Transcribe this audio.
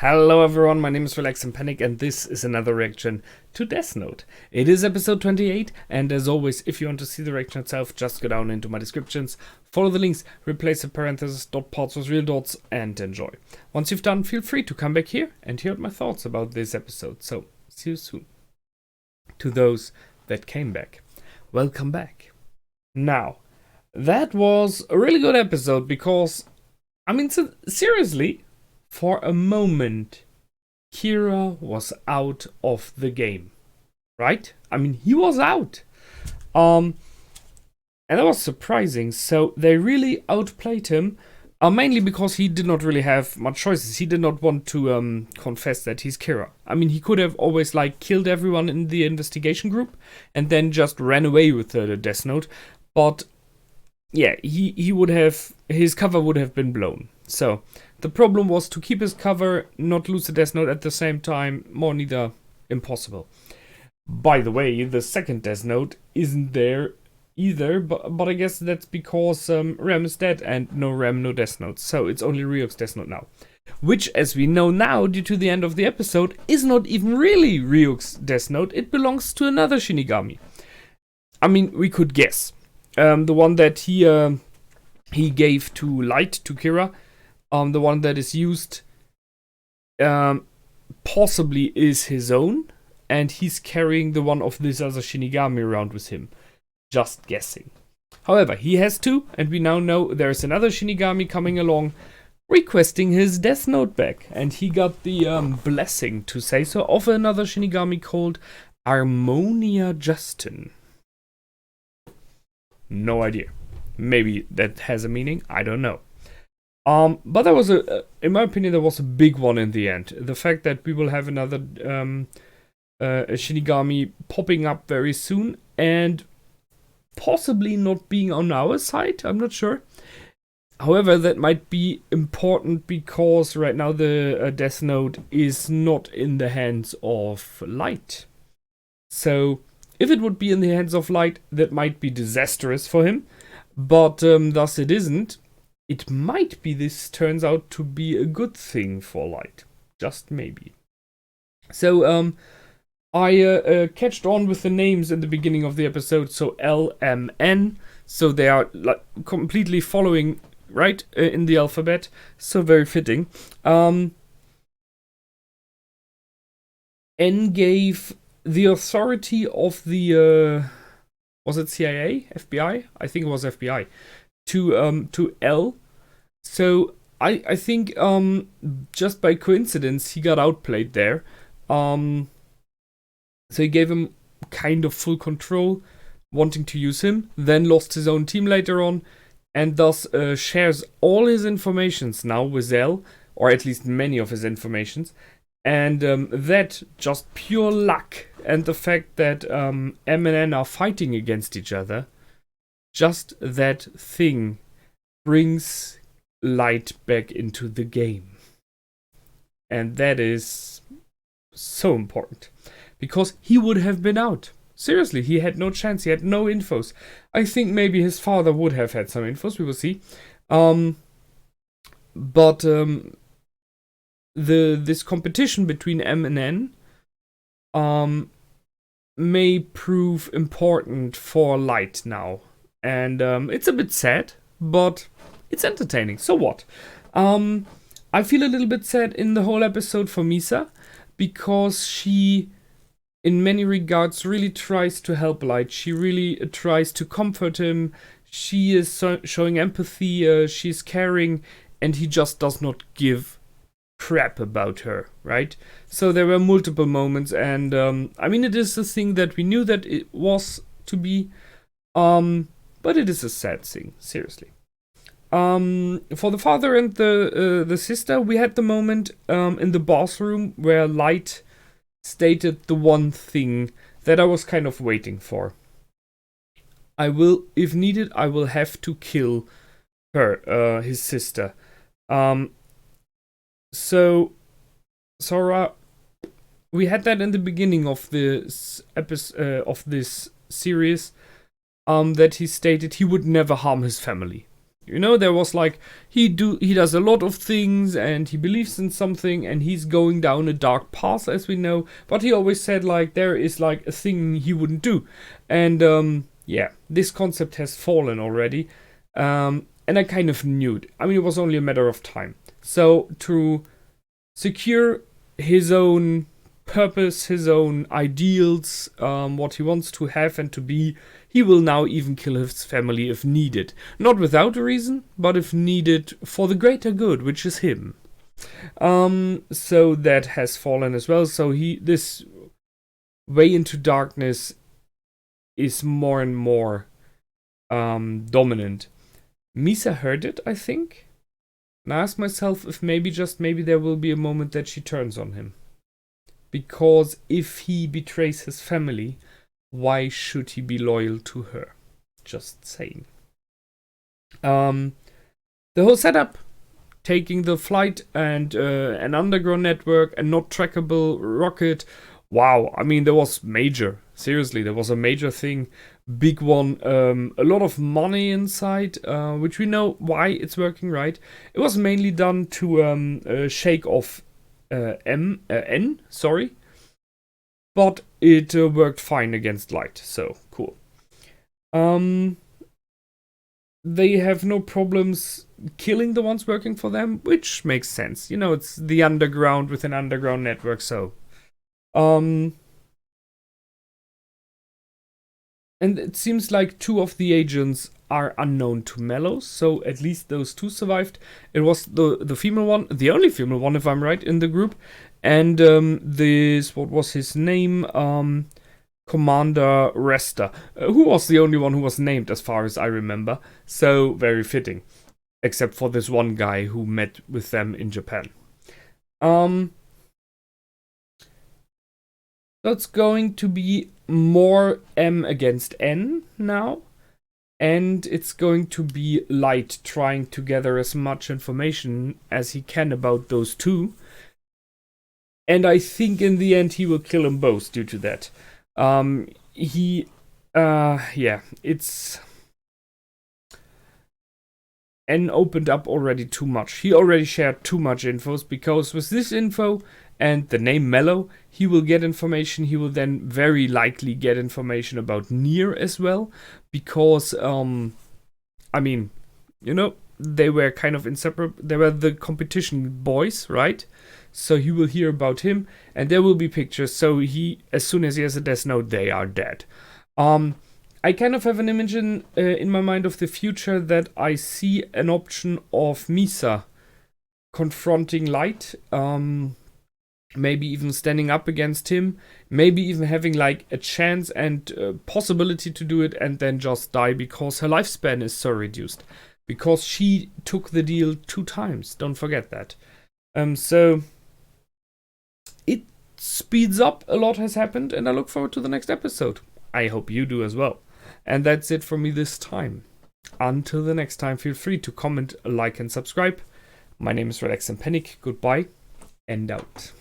Hello everyone, my name is Relax and Panic and this is another reaction to Death Note. It is episode 28 and as always, if you want to see the reaction itself, just go down into my descriptions, follow the links, replace the parentheses, dot parts with real dots and enjoy. Once you've done, feel free to come back here and hear my thoughts about this episode. So, see you soon. To those that came back, welcome back. Now, that was a really good episode because, seriously, for a moment, Kira was out of the game, right? He was out. And that was surprising. So they really outplayed him, mainly because he did not really have much choices. He did not want to confess that he's Kira. He could have always killed everyone in the investigation group and then just ran away with the Death Note. But yeah, he would have, his cover would have been blown. So the problem was to keep his cover, not lose the Death Note at the same time, more neither impossible. By the way, the second Death Note isn't there either, but I guess that's because Rem is dead and no Rem, no Death Note. So it's only Ryuk's Death Note now. Which, as we know now, due to the end of the episode, is not even really Ryuk's Death Note. It belongs to another Shinigami. We could guess. The one that he gave to Light, to Kira. The one that is used possibly is his own, and he's carrying the one of this other Shinigami around with him. Just guessing. However, he has two, and we now know there's another Shinigami coming along requesting his Death Note back. And he got the blessing, to say so, of another Shinigami called Harmonia Justin. No idea. Maybe that has a meaning, I don't know. But that was in my opinion, there was a big one in the end. The fact that we will have another Shinigami popping up very soon and possibly not being on our side, I'm not sure. However, that might be important because right now the Death Note is not in the hands of Light. So, if it would be in the hands of Light, that might be disastrous for him. But thus it isn't. It might be this turns out to be a good thing for Light. Just maybe. So, I catched on with the names in the beginning of the episode. So, LMN. So, they are completely following, right, in the alphabet. So, very fitting. N gave the authority of the, was it CIA? FBI? I think it was FBI. To L. So I think just by coincidence he got outplayed there. So he gave him kind of full control, wanting to use him, then lost his own team later on, and thus shares all his informations now with L, or at least many of his informations. And that, just pure luck, and the fact that M and N are fighting against each other, just that thing brings Light back into the game. And that is so important. Because he would have been out. Seriously, he had no chance. He had no infos. I think maybe his father would have had some infos. We will see. But this competition between M and N may prove important for Light now. And it's a bit sad, but it's entertaining. So what? I feel a little bit sad in the whole episode for Misa, because she, in many regards, really tries to help Light. She really tries to comfort him. She is showing empathy. She's caring, and he just does not give crap about her, right? So there were multiple moments, and it is a thing that we knew that it was to be. But it is a sad thing, seriously. For the father and the sister, we had the moment in the bathroom where Light stated the one thing that I was kind of waiting for. I will, if needed, I will have to kill her, his sister. So, Sora, we had that in the beginning of this episode of this series. That he stated he would never harm his family. You know, there was like, he does a lot of things and he believes in something and he's going down a dark path, as we know, but he always said like there is like a thing he wouldn't do. And yeah, this concept has fallen already. And I kind of knew it. I mean, it was only a matter of time. So to secure his own purpose, his own ideals, what he wants to have and to be, he will now even kill his family if needed. Not without a reason, but if needed for the greater good, which is him. So that has fallen as well. So this way into darkness is more and more dominant. Misa heard it, I think. And I asked myself if maybe, just maybe, there will be a moment that she turns on him. Because if he betrays his family, why should he be loyal to her? Just saying. The whole setup, taking the flight and an underground network, and not trackable rocket. Wow, I mean, there was major. Seriously, there was a major thing. Big one. A lot of money inside, which we know why it's working right. It was mainly done to shake off N, sorry. But it worked fine against light, so cool. They have no problems killing the ones working for them, which makes sense. You know, it's the underground with an underground network, so. And it seems like 2 of the agents are unknown to Mellows, so at least those 2 survived. It was the female one, the only female one, if I'm right, in the group. And what was his name? Commander Resta, who was the only one who was named, as far as I remember. So, very fitting. Except for this one guy who met with them in Japan. That's going to be more M against N now. And it's going to be Light trying to gather as much information as he can about those 2. And I think in the end he will kill them both due to that. It's... N opened up already too much. He already shared too much infos, because with this info and the name Mellow, he will get information. He will then very likely get information about Nier as well, because, I mean, you know, they were kind of inseparable. They were the competition boys, right? So he will hear about him, and there will be pictures. So as soon as he has a death note, they are dead. I kind of have an image in my mind of the future that I see an option of Misa confronting Light, maybe even standing up against him, maybe even having like a chance and possibility to do it, and then just die because her lifespan is so reduced. Because she took the deal 2 times, don't forget that. So it speeds up, a lot has happened, and I look forward to the next episode. I hope you do as well. And that's it from me this time. Until the next time, feel free to comment, like, and subscribe. My name is Relax and Panic. Goodbye and out.